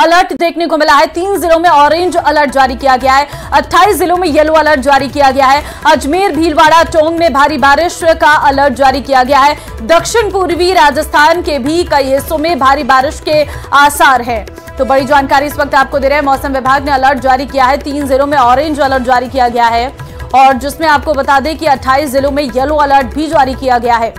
Alert देखने को मिला है। 3 जिलों में ऑरेंज अलर्ट जारी किया गया है, 28 जिलों में येलो अलर्ट जारी किया गया है। अजमेर, भीलवाड़ा, टोंक में भारी बारिश का अलर्ट जारी किया गया है। दक्षिण पूर्वी राजस्थान के भी कई हिस्सों में भारी बारिश के आसार हैं। तो बड़ी जानकारी इस वक्त आपको दे रहे हैं। मौसम विभाग ने अलर्ट जारी किया है, 3 जिलों में ऑरेंज अलर्ट जारी किया गया है और जिसमें आपको बता दें कि 28 जिलों में येलो अलर्ट भी जारी किया गया है।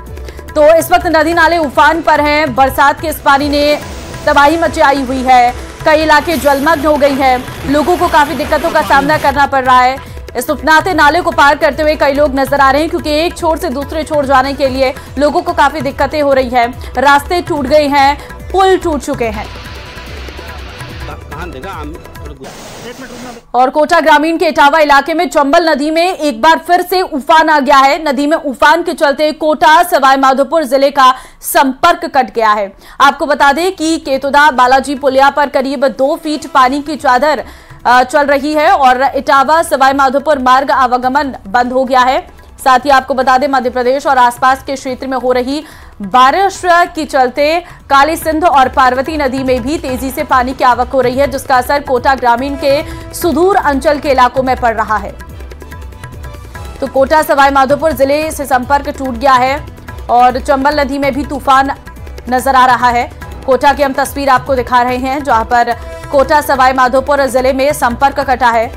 तो इस वक्त नदी नाले उफान पर हैं। बरसात के इस पानी ने तबाही मचाई हुई है, कई इलाके जलमग्न हो गई हैं, लोगों को काफी दिक्कतों का सामना करना पड़ रहा है। इस उपनाते नाले को पार करते हुए कई लोग नजर आ रहे हैं, क्योंकि एक छोर से दूसरे छोर जाने के लिए लोगों को काफी दिक्कतें हो रही है। रास्ते टूट गए हैं, पुल टूट चुके हैं। और कोटा ग्रामीण के इटावा इलाके में चंबल नदी में एक बार फिर से उफान आ गया है। नदी में उफान के चलते कोटा सवाई माधोपुर जिले का संपर्क कट गया है। आपको बता दें कि केतुदा बालाजी पुलिया पर करीब 2 फीट पानी की चादर चल रही है और इटावा सवाई माधोपुर मार्ग आवागमन बंद हो गया है। साथ ही आपको बता दें मध्य प्रदेश और आसपास के क्षेत्र में हो रही बारिश के चलते काली सिंध और पार्वती नदी में भी तेजी से पानी की आवक हो रही है, जिसका असर कोटा ग्रामीण के सुदूर अंचल के इलाकों में पड़ रहा है। तो कोटा सवाई माधोपुर जिले से संपर्क टूट गया है और चंबल नदी में भी तूफान नजर आ रहा है। कोटा की हम तस्वीर आपको दिखा रहे हैं, जहां पर कोटा सवाई माधोपुर जिले में संपर्क कटा है।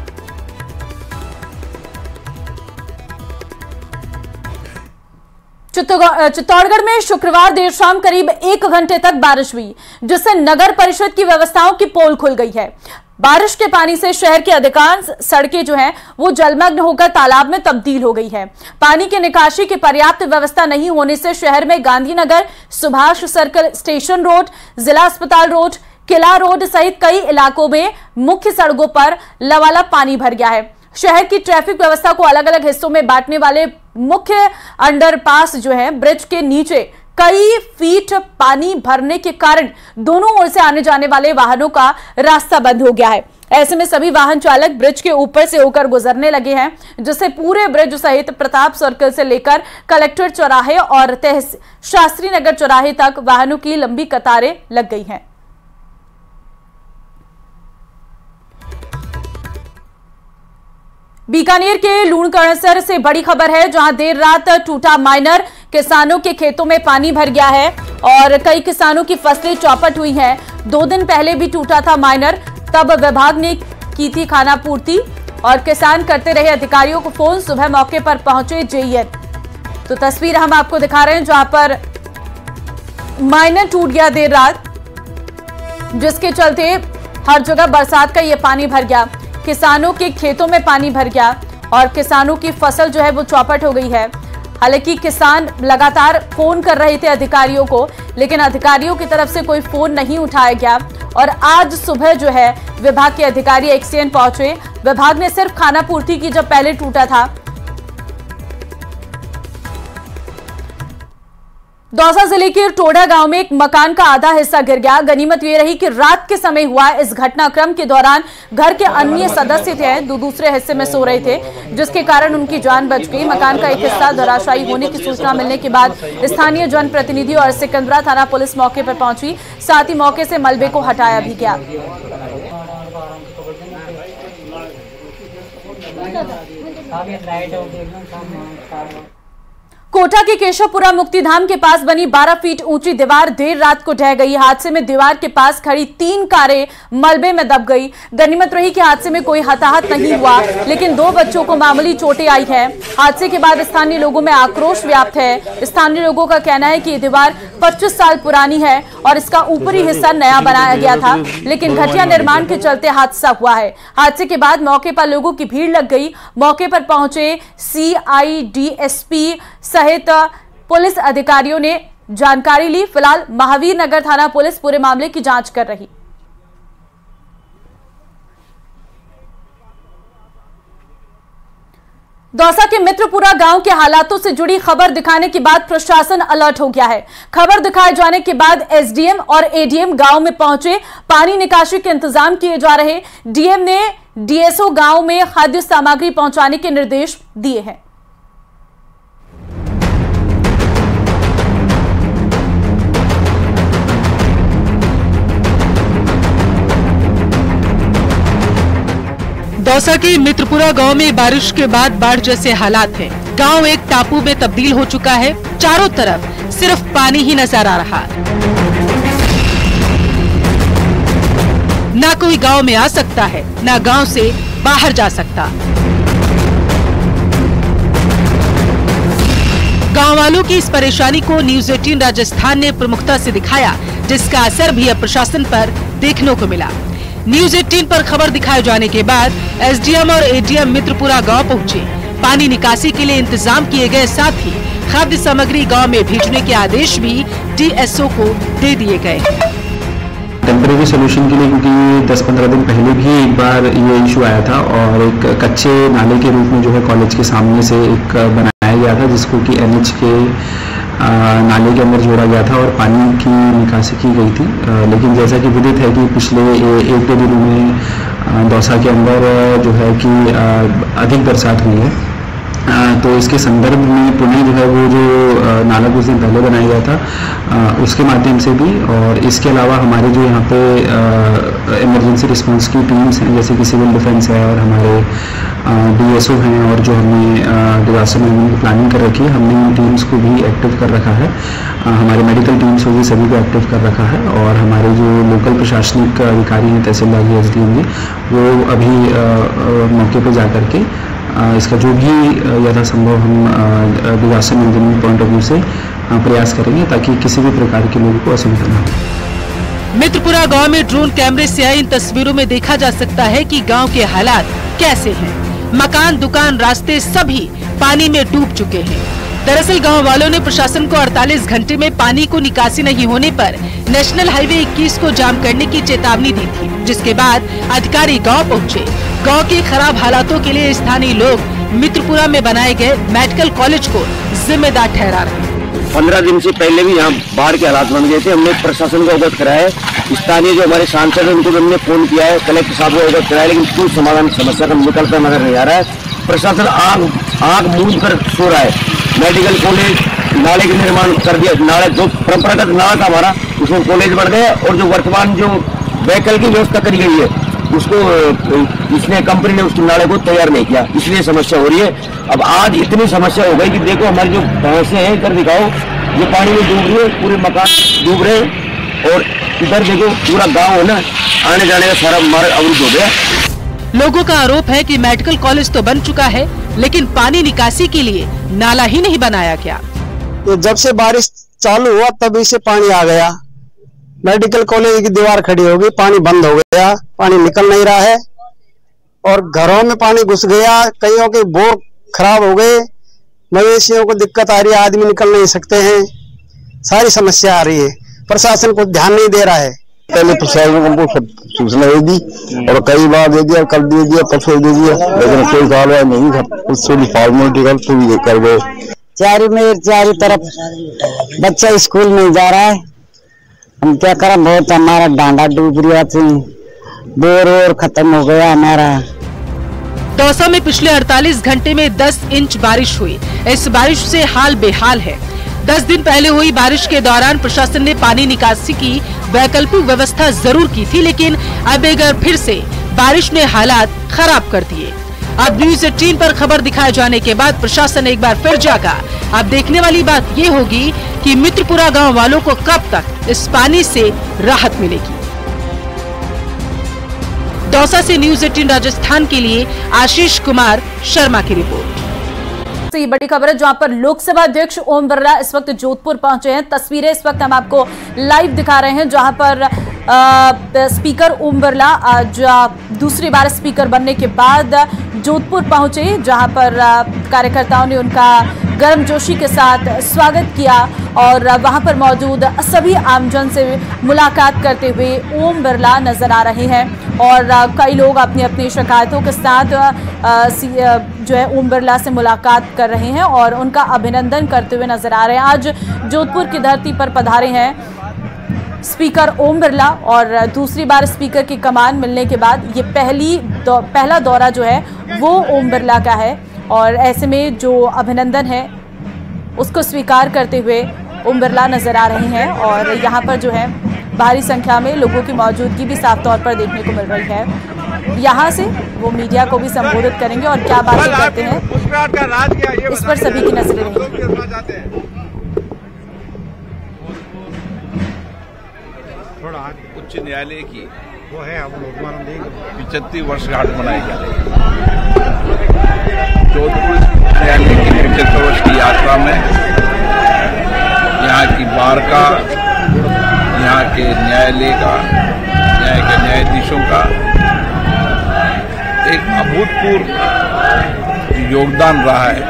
चित्तौड़गढ़ में शुक्रवार देर शाम करीब 1 घंटे तक बारिश हुई, जिससे नगर परिषद की व्यवस्थाओं की पोल खुल गई है। बारिश के पानी से शहर की अधिकांश सड़कें जो हैं वो जलमग्न होकर तालाब में तब्दील हो गई हैं। पानी की निकासी की पर्याप्त व्यवस्था नहीं होने से शहर में Gandhinagar, Subhash circle, station road, जिला अस्पताल रोड, किला रोड सहित कई इलाकों में मुख्य सड़कों पर लबालब पानी भर गया है। शहर की ट्रैफिक व्यवस्था को अलग अलग हिस्सों में बांटने वाले मुख्य अंडरपास जो है ब्रिज के नीचे कई फीट पानी भरने के कारण दोनों ओर से आने जाने वाले वाहनों का रास्ता बंद हो गया है। ऐसे में सभी वाहन चालक ब्रिज के ऊपर से होकर गुजरने लगे हैं, जिससे पूरे ब्रिज सहित प्रताप सर्कल से लेकर कलेक्टर चौराहे और शास्त्री नगर चौराहे तक वाहनों की लंबी कतारें लग गई हैं। बीकानेर के लूणकरणसर से बड़ी खबर है, जहां देर रात टूटा माइनर। किसानों के खेतों में पानी भर गया है और कई किसानों की फसलें चौपट हुई हैं। 2 दिन पहले भी टूटा था माइनर, तब विभाग ने की थी खानापूर्ति और किसान करते रहे अधिकारियों को फोन। सुबह मौके पर पहुंचे जेईएन। तो तस्वीर हम आपको दिखा रहे हैं, जहां पर माइनर टूट गया देर रात, जिसके चलते हर जगह बरसात का ये पानी भर गया। किसानों के खेतों में पानी भर गया और किसानों की फसल जो है वो चौपट हो गई है। हालांकि किसान लगातार फोन कर रहे थे अधिकारियों को, लेकिन अधिकारियों की तरफ से कोई फोन नहीं उठाया गया और आज सुबह जो है विभाग के अधिकारी एक्सीएन पहुंचे। विभाग ने सिर्फ खानापूर्ति की, जब पहले टूटा था। दौसा जिले के टोडा गांव में एक मकान का आधा हिस्सा गिर गया। गनीमत ये रही कि रात के समय हुआ। इस घटनाक्रम के दौरान घर के अन्य सदस्य थे दूसरे हिस्से में सो रहे थे, जिसके कारण उनकी जान बच गई। मकान का एक हिस्सा धराशायी होने की सूचना मिलने के बाद स्थानीय जनप्रतिनिधि और सिकंदरा थाना पुलिस मौके पर पहुंची। साथ ही मौके से मलबे को हटाया भी गया। कोटा के केशवपुरा मुक्तिधाम के पास बनी 12 फीट ऊंची दीवार देर रात को ढह गई। हादसे में दीवार के पास खड़ी 3 कारें मलबे में दब गई। गनीमत रही कि हादसे में कोई हताहत नहीं हुआ, लेकिन 2 बच्चों को मामूली चोटें आई हैं। हादसे के बाद स्थानीय लोगों में आक्रोश व्याप्त है। स्थानीय लोगों का कहना है कि ये दीवार 25 साल पुरानी है और इसका ऊपरी हिस्सा नया बनाया गया था, लेकिन घटिया निर्माण के चलते हादसा हुआ है। हादसे के बाद मौके पर लोगों की भीड़ लग गई। मौके पर पहुंचे CIDSP सहित पुलिस अधिकारियों ने जानकारी ली। फिलहाल महावीर नगर थाना पुलिस पूरे मामले की जांच कर रही। दौसा के मित्रपुरा गांव के हालातों से जुड़ी खबर दिखाने के बाद प्रशासन अलर्ट हो गया है। खबर दिखाए जाने के बाद SDM और ADM गांव में पहुंचे। पानी निकासी के इंतजाम किए जा रहे। DM ने DSO गांव में खाद्य सामग्री पहुंचाने के निर्देश दिए हैं। दौसा के मित्रपुरा गांव में बारिश के बाद बाढ़ जैसे हालात हैं। गांव एक टापू में तब्दील हो चुका है। चारों तरफ सिर्फ पानी ही नजर आ रहा। ना कोई गांव में आ सकता है, ना गांव से बाहर जा सकता। गांव वालों की इस परेशानी को न्यूज़ 18 राजस्थान ने प्रमुखता से दिखाया, जिसका असर भी अब प्रशासन पर देखने को मिला। न्यूज़ 18 पर खबर दिखाए जाने के बाद एसडीएम और एडीएम मित्रपुरा गांव पहुंचे। पानी निकासी के लिए इंतजाम किए गए, साथ ही खाद्य सामग्री गांव में भेजने के आदेश भी डीएसओ को दे दिए गए। टेम्परेरी सोल्यूशन के लिए, क्योंकि 10-15 दिन पहले भी एक बार ये इशू आया था और एक कच्चे नाले के रूप में जो है कॉलेज के सामने से एक बनाया गया था, जिसको कि एनएच के नाले के अंदर जोड़ा गया था और पानी की निकासी की गई थी। लेकिन जैसा कि विदित है कि पिछले 1-2 दिनों में दौसा के अंदर जो है कि अधिक बरसात हुई है, तो इसके संदर्भ में पुणे जो है वो जो नाला कुछ दिन पहले बनाया गया था उसके माध्यम से भी, और इसके अलावा हमारे जो यहाँ पे इमरजेंसी रिस्पांस की टीम्स हैं, जैसे कि सिविल डिफेंस है और हमारे डीएसओ हैं, और जो हमने डिजास्टर मैनेजमेंट की प्लानिंग कर रखी है, हमने इन टीम्स को भी एक्टिव कर रखा है। हमारे मेडिकल टीम्स होगी, सभी को एक्टिव कर रखा है। और हमारे जो लोकल प्रशासनिक अधिकारी हैं, तहसीलदार जी, एसडीएम जी, वो अभी मौके पर जा करके इसका जो भी यथासंभव हम disaster management point of view से प्रयास करेंगे, ताकि किसी भी प्रकार के लोगों को असुविधा न हो। मित्रपुरा गांव में ड्रोन कैमरे से आई इन तस्वीरों में देखा जा सकता है कि गांव के हालात कैसे हैं। मकान, दुकान, रास्ते सभी पानी में डूब चुके हैं। दरअसल गांव वालों ने प्रशासन को 48 घंटे में पानी को निकासी नहीं होने पर नेशनल हाईवे 21 को जाम करने की चेतावनी दी थी, जिसके बाद अधिकारी गांव पहुंचे। गांव के खराब हालातों के लिए स्थानीय लोग मित्रपुरा में बनाए गए मेडिकल कॉलेज को जिम्मेदार ठहरा रहे हैं। 15 दिन से पहले भी यहाँ बाढ़ के हालात बन गए थे। हमने प्रशासन को अवगत कराया है। स्थानीय जो हमारे सांसद हैं उनको हमने फोन किया है, कलेक्टर साहब को अवगत कराया, लेकिन कोई समाधान समस्या का निकलता नजर नहीं आ रहा है। प्रशासन आग मूंद कर सो रहा है। मेडिकल कॉलेज, नाले का निर्माण कर दिया, नाले जो परंपरागत नाला था हमारा, उसमें कॉलेज बढ़ गया, और जो वर्तमान जो व्हीकल की व्यवस्था करी गई है उसको इसने कंपनी ने उसके नाले को तैयार नहीं किया, इसलिए समस्या हो रही है। अब आज इतनी समस्या हो गई कि देखो हमारी जो भैंसें हैं, इधर दिखाओ, ये पानी में डूब रही है, पूरे मकान डूब रहे हैं, और इधर देखो पूरा गांव है ना, आने जाने का सारा मार्ग अवरुद्ध हो गया। लोगों का आरोप है कि मेडिकल कॉलेज तो बन चुका है, लेकिन पानी निकासी के लिए नाला ही नहीं बनाया गया। तो जब से बारिश चालू हुआ तभी से पानी आ गया, मेडिकल कॉलेज की दीवार खड़ी हो गई, पानी बंद हो गया, पानी निकल नहीं रहा है, और घरों में पानी घुस गया, कईयों के बोर खराब हो गए, मवेशियों को दिक्कत आ रही है, आदमी निकल नहीं सकते हैं, सारी समस्या आ रही है। प्रशासन को ध्यान नहीं दे रहा है। पहले प्रशासन को सब सूचना दे दी और कई बार दे दिया, कल दे दिया, परसों दे दिया, लेकिन कोई कार्रवाई नहीं था। फॉर्मेलिटी कर गए। चारों तरफ बच्चा स्कूल में जा रहा है, हम क्या करें, बहुत हमारा डांडा डूब रहा थी, बोर और खत्म हो गया हमारा। दौसा में पिछले 48 घंटे में 10 इंच बारिश हुई। इस बारिश से हाल बेहाल है। 10 दिन पहले हुई बारिश के दौरान प्रशासन ने पानी निकासी की वैकल्पिक व्यवस्था जरूर की थी, लेकिन अब एक बार फिर से बारिश ने हालात खराब कर दिए। अब न्यूज़ 18 पर खबर दिखाए जाने के बाद प्रशासन एक बार फिर जागा। अब देखने वाली बात ये होगी कि मित्रपुरा गांव वालों को कब तक इस पानी से राहत मिलेगी। दौसा से न्यूज़ 18 राजस्थान के लिए आशीष कुमार शर्मा की रिपोर्ट। ये बड़ी खबर है, जहां पर लोकसभा अध्यक्ष ओम बिरला इस वक्त जोधपुर पहुंचे हैं। तस्वीरें इस वक्त हम आपको लाइव दिखा रहे हैं, जहां पर स्पीकर ओम बिरला आज दूसरी बार स्पीकर बनने के बाद जोधपुर पहुंचे, जहां पर कार्यकर्ताओं ने उनका गर्मजोशी के साथ स्वागत किया और वहां पर मौजूद सभी आमजन से मुलाकात करते हुए ओम बिरला नजर आ रहे हैं। और कई लोग अपनी अपनी शिकायतों के साथ जो है ओम बिरला से मुलाकात कर रहे हैं और उनका अभिनंदन करते हुए नजर आ रहे हैं। आज जोधपुर की धरती पर पधारे हैं स्पीकर ओम बिरला और दूसरी बार स्पीकर की कमान मिलने के बाद ये पहला दौरा जो है वो ओम बिरला का है, और ऐसे में जो अभिनंदन है उसको स्वीकार करते हुए ओम बिरला नजर आ रहे हैं। और यहाँ पर जो है भारी संख्या में लोगों की मौजूदगी भी साफ तौर पर देखने को मिल रही है। यहाँ से वो मीडिया को भी संबोधित करेंगे और क्या बातें करते हैं इस पर सभी की नजरें रहेंगी। उच्च न्यायालय की वो है 75 वर्षगांठ मनाई जा रही है। जोधपुर न्यायालय की 75 वर्ष की यात्रा में यहाँ की बार का, यहाँ के न्यायालय का, न्याय के न्यायाधीशों का एक अभूतपूर्व योगदान रहा है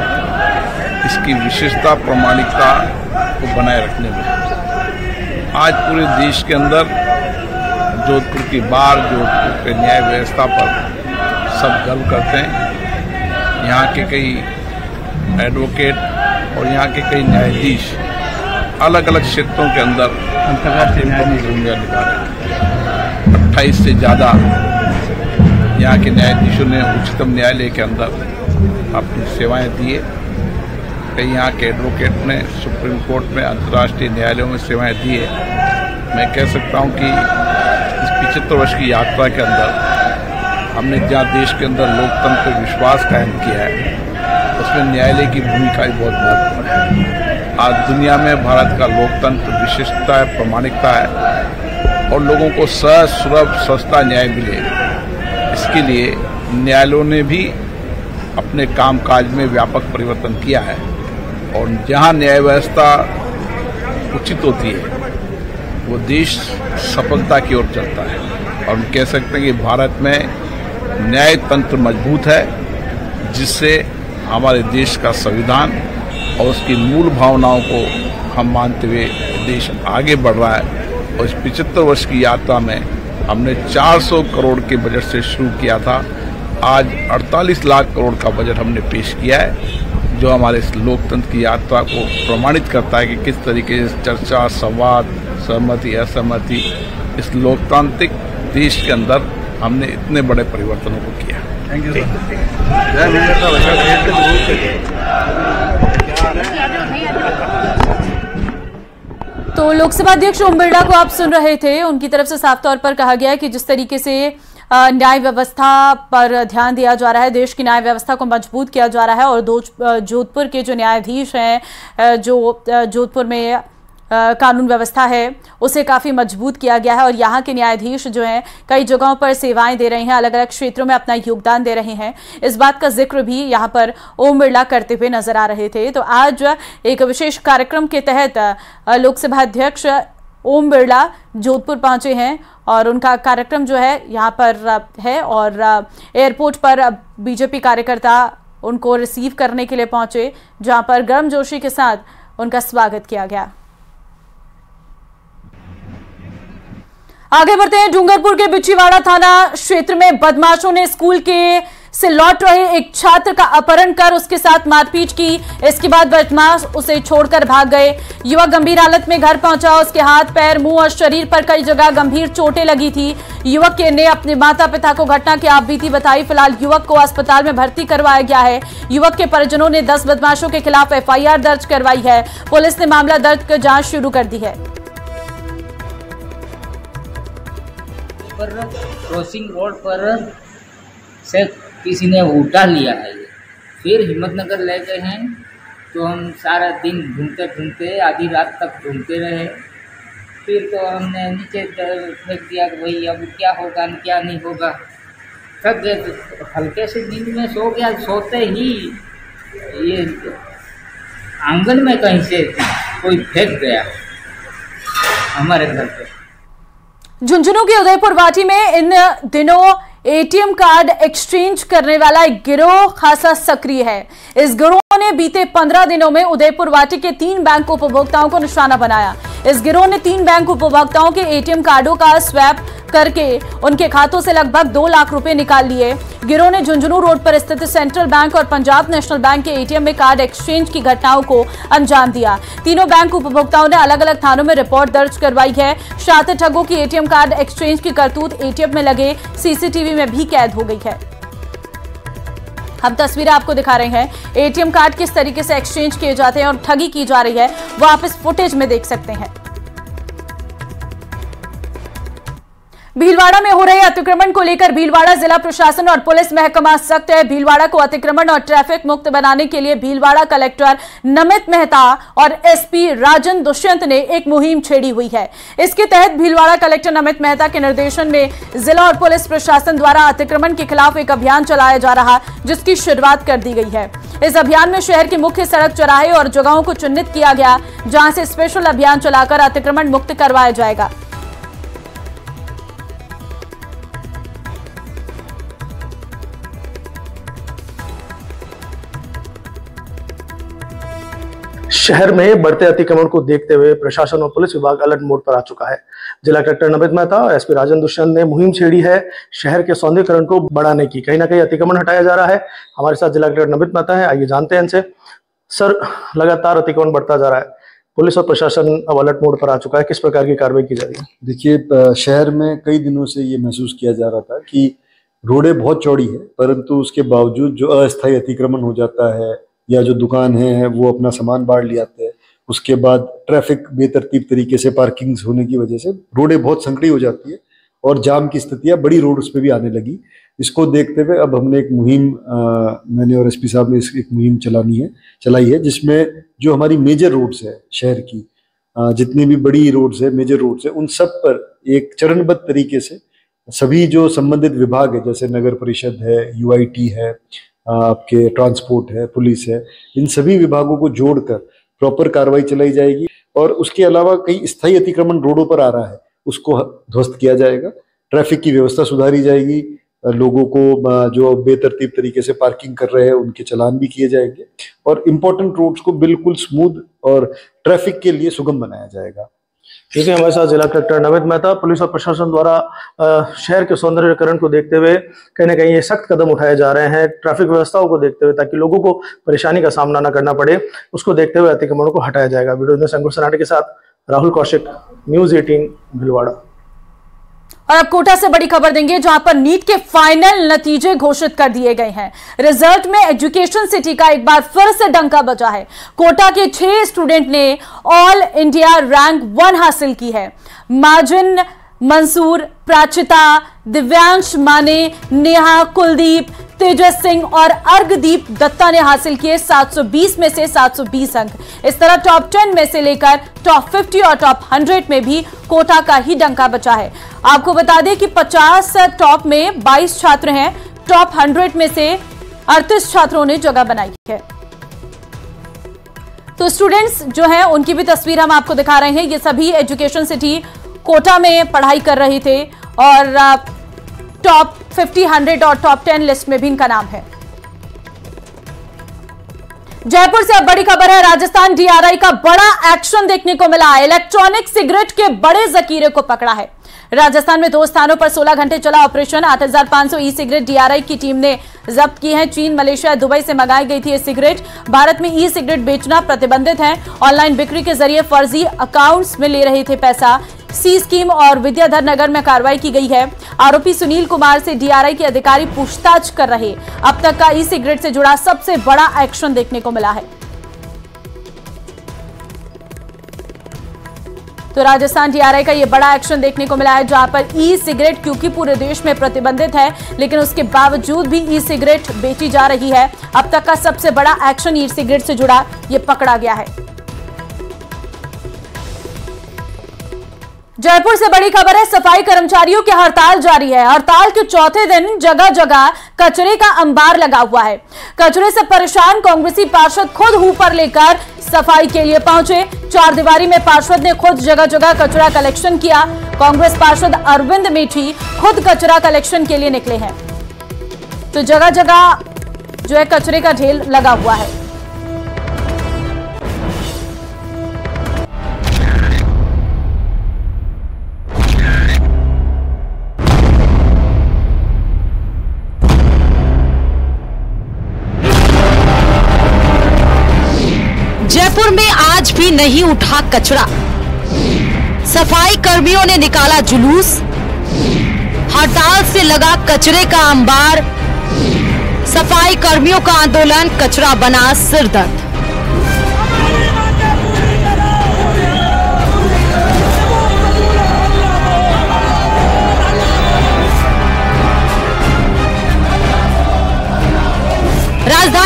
इसकी विशेषता प्रमाणिकता को बनाए रखने में। आज पूरे देश के अंदर जोधपुर की बार, जोधपुर के न्याय व्यवस्था पर सब गर्व करते हैं। यहाँ के कई एडवोकेट और यहाँ के कई न्यायाधीश अलग अलग क्षेत्रों के अंदर अंतर्राष्ट्रीय न्याय में भूमिका निभा रहे हैं। 28 से ज़्यादा यहाँ के न्यायाधीशों ने उच्चतम न्यायालय के अंदर अपनी सेवाएं दी है। कई यहाँ के एडवोकेट ने सुप्रीम कोर्ट में, अंतर्राष्ट्रीय न्यायालयों में सेवाएं दी है। मैं कह सकता हूँ कि इस 75 वर्ष की यात्रा के अंदर हमने जहाँ देश के अंदर लोकतंत्र पर विश्वास कायम किया है, उसमें न्यायालय की भूमिका ही बहुत महत्वपूर्ण है। आज दुनिया में भारत का लोकतंत्र विशिष्टता है, प्रामाणिकता है और लोगों को सहज, सुलभ, सस्ता न्याय मिले, इसके लिए न्यायालयों ने भी अपने कामकाज में व्यापक परिवर्तन किया है। और जहाँ न्याय व्यवस्था उचित होती है वो देश सफलता की ओर चलता है। और हम कह सकते हैं कि भारत में न्याय तंत्र मजबूत है, जिससे हमारे देश का संविधान और उसकी मूल भावनाओं को हम मानते हुए देश आगे बढ़ रहा है। और इस 75 वर्ष की यात्रा में हमने 400 करोड़ के बजट से शुरू किया था, आज 48 लाख करोड़ का बजट हमने पेश किया है, जो हमारे इस लोकतंत्र की यात्रा को प्रमाणित करता है कि किस तरीके से चर्चा, संवाद, सहमति, असहमति इस लोकतांत्रिक देश के अंदर हमने इतने बड़े परिवर्तनों को किया। Thank you. तो लोकसभा अध्यक्ष ओम बिरला को आप सुन रहे थे। उनकी तरफ से साफ तौर पर कहा गया है कि जिस तरीके से न्याय व्यवस्था पर ध्यान दिया जा रहा है, देश की न्याय व्यवस्था को मजबूत किया जा रहा है और जोधपुर के जो न्यायाधीश हैं, जो जोधपुर में कानून व्यवस्था है उसे काफ़ी मजबूत किया गया है और यहाँ के न्यायाधीश जो हैं कई जगहों पर सेवाएं दे रहे हैं, अलग अलग क्षेत्रों में अपना योगदान दे रहे हैं। इस बात का जिक्र भी यहाँ पर ओम बिरला करते हुए नजर आ रहे थे। तो आज एक विशेष कार्यक्रम के तहत लोकसभा अध्यक्ष ओम बिरला जोधपुर पहुंचे हैं और उनका कार्यक्रम जो है यहाँ पर है और एयरपोर्ट पर बीजेपी कार्यकर्ता उनको रिसीव करने के लिए पहुंचे, जहां पर गर्मजोशी के साथ उनका स्वागत किया गया। आगे बढ़ते हैं। डूंगरपुर के बिछीवाड़ा थाना क्षेत्र में बदमाशों ने स्कूल से लौट रहे एक छात्र का अपहरण कर उसके साथ मारपीट की। इसके बाद बदमाश उसे छोड़कर भाग गए। युवक गंभीर हालत में घर पहुंचा। उसके हाथ, पैर, मुंह और शरीर पर कई जगह गंभीर चोटें लगी थी। युवक ने अपने माता पिता को घटना की आपबीती बताई। फिलहाल युवक को अस्पताल में भर्ती करवाया गया है। युवक के परिजनों ने 10 बदमाशों के खिलाफ FIR दर्ज करवाई है। पुलिस ने मामला दर्ज कर जांच शुरू कर दी है। क्रॉसिंग रोड पर से किसी ने उठा लिया है। फिर हिम्मतनगर ले गए हैं, तो हम सारा दिन ढूंढते ढूंढते आधी रात तक ढूंढते रहे। फिर तो हमने नीचे फेंक दिया कि भाई अब क्या होगा क्या नहीं होगा। थक गए, हल्के से नींद में सो गया। सोते ही ये आंगन में कहीं से कोई फेंक गया हमारे घर पे। झुंझुनू की उदयपुर वाटी में इन दिनों ATM कार्ड एक्सचेंज करने वाला एक गिरोह खासा सक्रिय है। इस गिरोह ने बीते 15 दिनों में उदयपुर वाटी के 3 बैंक उपभोक्ताओं को निशाना बनाया। इस गिरोह ने 3 बैंक उपभोक्ताओं के ATM कार्डों का स्वैप करके उनके खातों से लगभग 2 लाख रुपए निकाल लिए। गिरोह ने झुंझुनू रोड पर स्थित सेंट्रल बैंक और पंजाब नेशनल बैंक के ATM में कार्ड एक्सचेंज की घटनाओं को अंजाम दिया। तीनों बैंक उपभोक्ताओं ने अलग अलग थानों में रिपोर्ट दर्ज करवाई है। शातिर ठगों की ATM कार्ड एक्सचेंज की करतूत ATM में लगे CCTV में भी कैद हो गई है। हम तस्वीरें आपको दिखा रहे हैं। ATM कार्ड किस तरीके से एक्सचेंज किए जाते हैं और ठगी की जा रही है, वो आप इस फुटेज में देख सकते हैं। भीलवाड़ा में हो रहे अतिक्रमण को लेकर भीलवाड़ा जिला प्रशासन और पुलिस महकमा सख्त है। भीलवाड़ा को अतिक्रमण और ट्रैफिक मुक्त बनाने के लिए भीलवाड़ा कलेक्टर नमित मेहता और एसपी राजन दुष्यंत ने एक मुहिम छेड़ी हुई है। इसके तहत भीलवाड़ा कलेक्टर नमित मेहता के निर्देशन में जिला और पुलिस प्रशासन द्वारा अतिक्रमण के खिलाफ एक अभियान चलाया जा रहा, जिसकी शुरुआत कर दी गई है। इस अभियान में शहर की मुख्य सड़क, चौराहे और जगहों को चिन्हित किया गया, जहां से स्पेशल अभियान चलाकर अतिक्रमण मुक्त करवाया जाएगा। शहर में बढ़ते अतिक्रमण को देखते हुए प्रशासन और पुलिस विभाग अलर्ट मोड पर आ चुका है। जिला कलेक्टर नमित मेहता और एसपी राजन दुष्यंत ने मुहिम छेड़ी है शहर के सौंदर्यीकरण को बढ़ाने की। कहीं ना कहीं अतिक्रमण हटाया जा रहा है। हमारे साथ जिला कलेक्टर नमित मेहता है, आइए जानते हैं इनसे। सर, लगातार अतिक्रमण बढ़ता जा रहा है, पुलिस और प्रशासन अब अलर्ट मोड पर आ चुका है, किस प्रकार की कार्रवाई की जा रही है? देखिए, शहर में कई दिनों से ये महसूस किया जा रहा था कि रोडें बहुत चौड़ी है, परंतु उसके बावजूद जो अस्थायी अतिक्रमण हो जाता है या जो दुकान है वो अपना सामान बाढ़ ले आते हैं, उसके बाद ट्रैफिक बेतरतीब तरीके से पार्किंग्स होने की वजह से रोडें बहुत संकड़ी हो जाती है और जाम की स्थितियां बड़ी रोड्स पे भी आने लगी। इसको देखते हुए अब हमने एक मुहिम, मैंने और एसपी साहब ने एक मुहिम चलाई है जिसमें जो हमारी मेजर रोड्स है शहर की, जितनी भी बड़ी रोड्स है, मेजर रोड्स है, उन सब पर एक चरणबद्ध तरीके से सभी जो संबंधित विभाग है, जैसे नगर परिषद है, यूआईटी है, आपके ट्रांसपोर्ट है, पुलिस है, इन सभी विभागों को जोड़कर प्रॉपर कार्रवाई चलाई जाएगी। और उसके अलावा कई स्थायी अतिक्रमण रोडों पर आ रहा है, उसको ध्वस्त किया जाएगा, ट्रैफिक की व्यवस्था सुधारी जाएगी, लोगों को जो बेतरतीब तरीके से पार्किंग कर रहे हैं उनके चालान भी किए जाएंगे और इम्पोर्टेंट रोड्स को बिल्कुल स्मूथ और ट्रैफिक के लिए सुगम बनाया जाएगा। ठीक है, हमारे साथ जिला कलेक्टर नमित मेहता। पुलिस और प्रशासन द्वारा शहर के सौंदर्यीकरण को देखते हुए कहीं ना कहीं ये सख्त कदम उठाए जा रहे हैं, ट्रैफिक व्यवस्थाओं को देखते हुए, ताकि लोगों को परेशानी का सामना न करना पड़े, उसको देखते हुए अतिक्रमणों को हटाया जाएगा। वीडियो में अंकुर सनाटे के साथ राहुल कौशिक, न्यूज़ 18 भीलवाड़ा। और अब कोटा से बड़ी खबर देंगे, जहां पर नीट के फाइनल नतीजे घोषित कर दिए गए हैं। रिजल्ट में एजुकेशन सिटी का एक बार फिर से डंका बजा है। कोटा के 6 स्टूडेंट ने ऑल इंडिया रैंक 1 हासिल की है। माजिन मंसूर, प्राचिता, दिव्यांश माने, नेहा, कुलदीप, तेजस सिंह और अर्घदीप दत्ता ने हासिल किए 720 में से 720 अंक। इस तरह टॉप 10 में से लेकर टॉप 50 और टॉप 100 में भी कोटा का ही डंका बचा है। आपको बता दें कि 50 टॉप में 22 छात्र हैं, टॉप 100 में से 38 छात्रों ने जगह बनाई है। तो स्टूडेंट्स जो हैं उनकी भी तस्वीर हम आपको दिखा रहे हैं। ये सभी एजुकेशन सिटी कोटा में पढ़ाई कर रहे थे और टॉप 50, 100 और टॉप 10 लिस्ट में भी इनका नाम है। जयपुर से अब बड़ी खबर है, राजस्थान डीआरआई का बड़ा एक्शन देखने को मिला। इलेक्ट्रॉनिक सिगरेट के बड़े जखीरे को पकड़ा है। राजस्थान में 2 स्थानों पर 16 घंटे चला ऑपरेशन। 8500 ई सिगरेट डीआरआई की टीम ने जब्त की है। चीन, मलेशिया, दुबई से मंगाई गई थी ये सिगरेट। भारत में ई सिगरेट बेचना प्रतिबंधित है। ऑनलाइन बिक्री के जरिए फर्जी अकाउंट्स में ले रहे थे पैसा। सी स्कीम और विद्याधर नगर में कार्रवाई की गई है। आरोपी सुनील कुमार से डीआरआई के अधिकारी पूछताछ कर रहे। अब तक का ई सिगरेट से जुड़ा सबसे बड़ा एक्शन देखने को मिला है। तो राजस्थान डीआरआई का ये बड़ा एक्शन देखने को मिला है, जहां पर ई सिगरेट क्योंकि पूरे देश में प्रतिबंधित है, लेकिन उसके बावजूद भी ई सिगरेट बेची जा रही है। अब तक का सबसे बड़ा एक्शन ई सिगरेट से जुड़ा ये पकड़ा गया है। जयपुर से बड़ी खबर है, सफाई कर्मचारियों की हड़ताल जारी है। हड़ताल के चौथे दिन जगह जगह कचरे का अंबार लगा हुआ है। कचरे से परेशान कांग्रेसी पार्षद खुद हूपर लेकर सफाई के लिए पहुंचे। 4 दीवारी में पार्षद ने खुद जगह जगह कचरा कलेक्शन किया। कांग्रेस पार्षद अरविंद मेठी खुद कचरा कलेक्शन के लिए निकले हैं। तो जगह जगह जो है कचरे का ढेर लगा हुआ है। जयपुर में आज भी नहीं उठा कचरा। सफाई कर्मियों ने निकाला जुलूस। हड़ताल से लगा कचरे का अंबार। सफाई कर्मियों का आंदोलन कचरा बना सिरदर्द।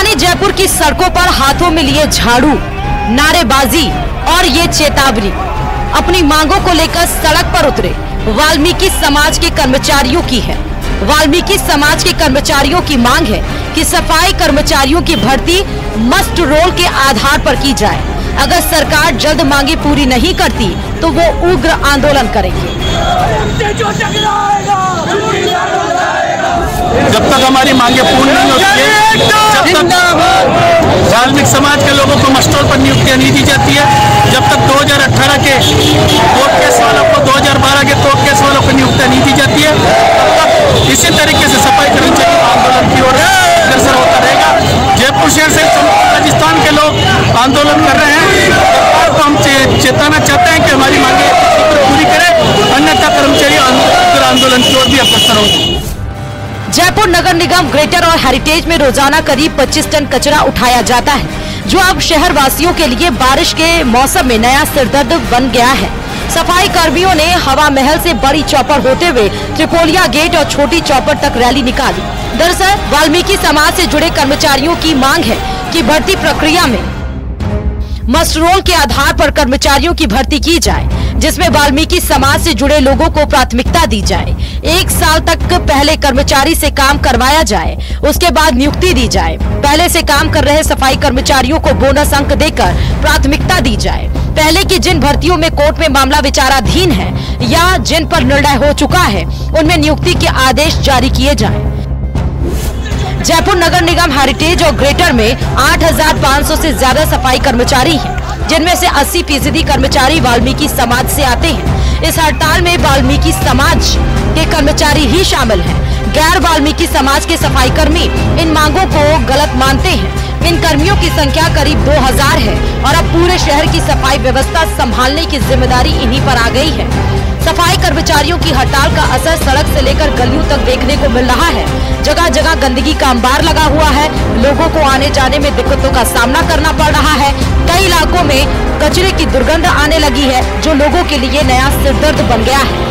राजधानी जयपुर की सड़कों पर हाथों में लिए झाड़ू, नारेबाजी और ये चेतावनी, अपनी मांगों को लेकर सड़क पर उतरे वाल्मीकि समाज के कर्मचारियों की है। वाल्मीकि समाज के कर्मचारियों की मांग है कि सफाई कर्मचारियों की भर्ती मस्ट रोल के आधार पर की जाए। अगर सरकार जल्द मांगे पूरी नहीं करती तो वो उग्र आंदोलन करेंगे। जब तक हमारी मांगे पूर्ण नहीं होती है, जब तक वाल्मीकि समाज के लोगों को मस्ट रोल पर नियुक्तियां नहीं दी जाती है, जब तक 2018 के कोर्ट केस वालों को 2012 के कोर्ट केस वालों को नियुक्तियां नहीं दी जाती है, तब तक इसी तरीके से सफाई कर्मचारी आंदोलन की ओर अग्रसर होता रहेगा। जयपुर शहर से राजस्थान के लोग आंदोलन कर रहे हैं। सरकार को हम चेताना चाहते हैं कि हमारी मांगे पूरी करें, अन्यथा कर्मचारी आंदोलन की ओर भी अग्रसर होंगे। जयपुर नगर निगम ग्रेटर और हेरिटेज में रोजाना करीब 25 टन कचरा उठाया जाता है, जो अब शहर वासियों के लिए बारिश के मौसम में नया सिरदर्द बन गया है। सफाई कर्मियों ने हवा महल से बड़ी चौपर होते हुए त्रिपोलिया गेट और छोटी चौपर तक रैली निकाली। दरअसल वाल्मीकि समाज से जुड़े कर्मचारियों की मांग है कि भर्ती प्रक्रिया में मस्ट रोल के आधार पर कर्मचारियों की भर्ती की जाए, जिसमें वाल्मीकि समाज से जुड़े लोगों को प्राथमिकता दी जाए। 1 साल तक पहले कर्मचारी से काम करवाया जाए, उसके बाद नियुक्ति दी जाए। पहले से काम कर रहे सफाई कर्मचारियों को बोनस अंक देकर प्राथमिकता दी जाए। पहले की जिन भर्तियों में कोर्ट में मामला विचाराधीन है या जिन पर निर्णय हो चुका है, उनमें नियुक्ति के आदेश जारी किए जाएं। जयपुर नगर निगम हेरिटेज और ग्रेटर में 8,500 से ज्यादा सफाई कर्मचारी हैं, जिनमें से 80% कर्मचारी वाल्मीकि समाज से आते हैं। इस हड़ताल में वाल्मीकि समाज के कर्मचारी ही शामिल हैं। गैर वाल्मीकि समाज के सफाई कर्मी इन मांगों को गलत मानते हैं। इन कर्मियों की संख्या करीब 2000 है और अब पूरे शहर की सफाई व्यवस्था संभालने की जिम्मेदारी इन्हीं पर आ गई है। सफाई कर्मचारियों की हड़ताल का असर सड़क से लेकर गलियों तक देखने को मिल रहा है। जगह जगह गंदगी का अंबार लगा हुआ है। लोगों को आने जाने में दिक्कतों का सामना करना पड़ रहा है। कई इलाकों में कचरे की दुर्गंध आने लगी है, जो लोगों के लिए नया सिरदर्द बन गया है।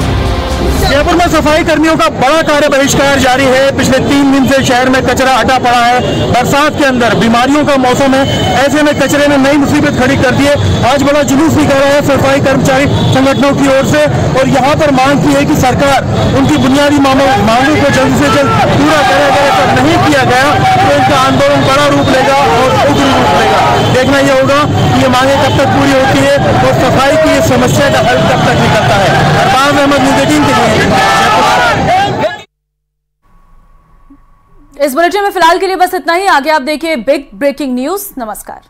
जयपुर में सफाई कर्मियों का बड़ा कार्य बहिष्कार जारी है। पिछले 3 दिन से शहर में कचरा हटा पड़ा है। बरसात के अंदर बीमारियों का मौसम है, ऐसे में कचरे ने नई मुसीबत खड़ी कर दी है। आज बड़ा जुलूस निकाला है सफाई कर्मचारी संगठनों की ओर से और यहाँ पर मांग की है कि सरकार उनकी बुनियादी मांगों को जल्द से जल्द पूरा करे। अगर नहीं किया गया तो इनका आंदोलन बड़ा रूप लेगा और उग्र रूप लेगा। देखना यह होगा कि ये मांगे कब तक पूरी होती है और सफाई की समस्या का हल कब तक निकलता है। अरबाज अहमद न्यूज़ 18 के लिए। इस बुलेटिन में फिलहाल के लिए बस इतना ही। आगे आप देखिए बिग ब्रेकिंग न्यूज। नमस्कार।